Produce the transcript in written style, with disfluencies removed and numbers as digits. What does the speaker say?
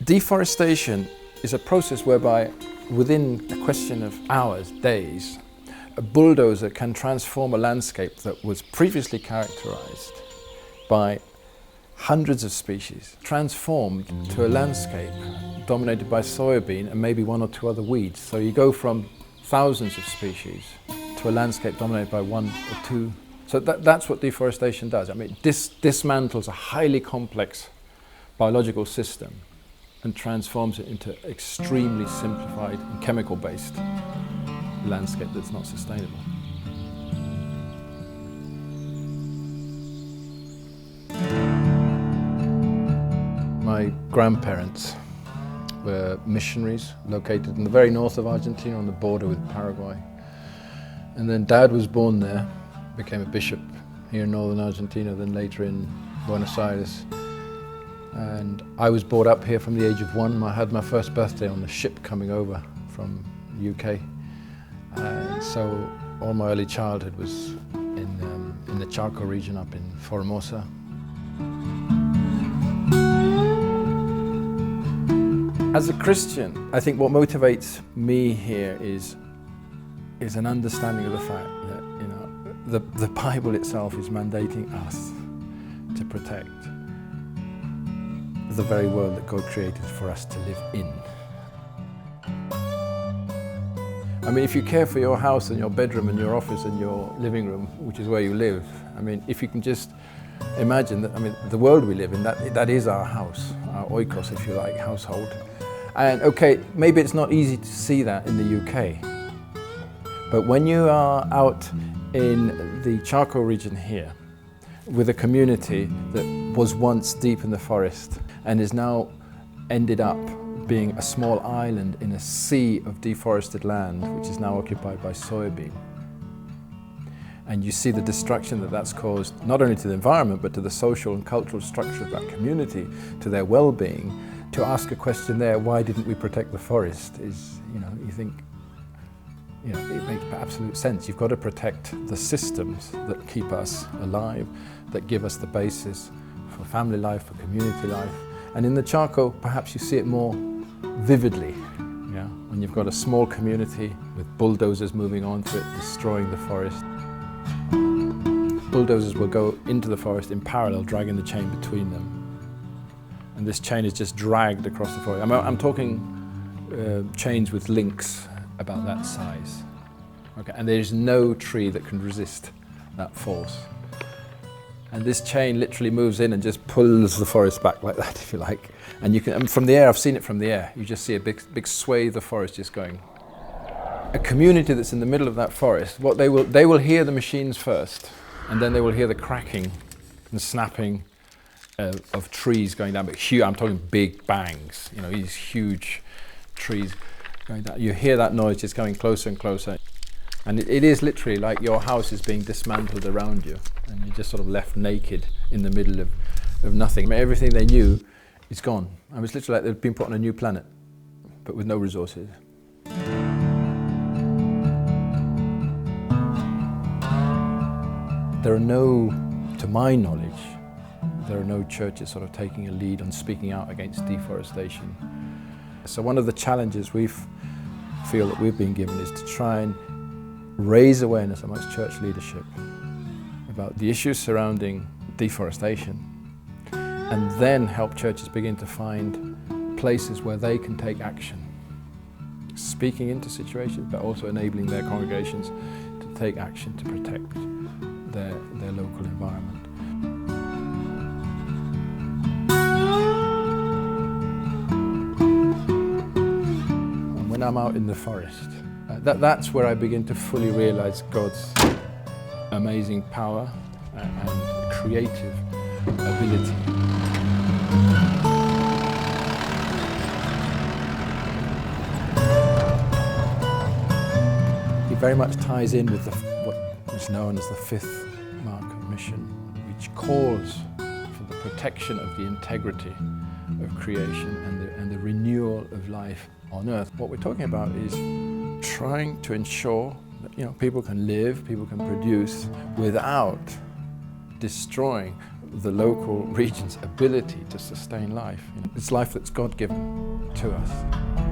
Deforestation is a process whereby within a question of hours, days, a bulldozer can transform a landscape that was previously characterized by hundreds of species, transformed to a landscape dominated by soybean and maybe one or two other weeds. So you go from thousands of species to a landscape dominated by one or two. So that's what deforestation does. I mean, it dismantles a highly complex biological system and transforms it into extremely simplified and chemical-based landscape that's not sustainable. My grandparents were missionaries located in the very north of Argentina on the border with Paraguay. And then Dad was born there, became a bishop here in northern Argentina, then later in Buenos Aires. And I was brought up here from the age of 1. I had my first birthday on the ship coming over from the UK. So all my early childhood was in the Chaco region up in Formosa. As a Christian, I think what motivates me here is an understanding of the fact that, you know, the Bible itself is mandating us to protect the very world that God created for us to live in. I mean, if you care for your house and your bedroom and your office and your living room, which is where you live, I mean, if you can just imagine that, I mean, the world we live in, that is our house, our oikos, if you like, household. And okay, maybe it's not easy to see that in the UK, but when you are out in the Chaco region here, with a community that was once deep in the forest and is now ended up being a small island in a sea of deforested land, which is now occupied by soybean. And you see the destruction that that's caused, not only to the environment, but to the social and cultural structure of that community, to their well-being. To ask a question there, why didn't we protect the forest, is, you know, you think, you know, it makes absolute sense. You've got to protect the systems that keep us alive, that give us the basis for family life, for community life. And in the Chaco, perhaps you see it more vividly, yeah? When you've got a small community with bulldozers moving onto it, destroying the forest. Bulldozers will go into the forest in parallel, dragging the chain between them. And this chain is just dragged across the forest. I'm talking chains with links about that size. Okay, and there's no tree that can resist that force. And this chain literally moves in and just pulls the forest back like that, if you like. And you can, and from the air, I've seen it from the air, you just see a big swathe of forest just going. A community that's in the middle of that forest, what they will hear the machines first, and then they will hear the cracking and snapping of trees going down. But huge, I'm talking big bangs, you know, these huge trees going down. You hear that noise just going closer and closer. And it is literally like your house is being dismantled around you, and you're just sort of left naked in the middle of nothing. I mean, everything they knew is gone. I mean, it's literally like they've been put on a new planet, but with no resources. There are no, to my knowledge, there are no churches sort of taking a lead on speaking out against deforestation. So one of the challenges we feel that we've been given is to try and raise awareness amongst church leadership about the issues surrounding deforestation, and then help churches begin to find places where they can take action, speaking into situations, but also enabling their congregations to take action to protect their local environment. And when I'm out in the forest, that's where I begin to fully realize God's amazing power and creative ability. It very much ties in with what is known as the fifth mark of mission, which calls for the protection of the integrity of creation and the renewal of life on earth. What we're talking about is trying to ensure that, you know, people can live, people can produce without destroying the local region's ability to sustain life. It's life that's God-given to us.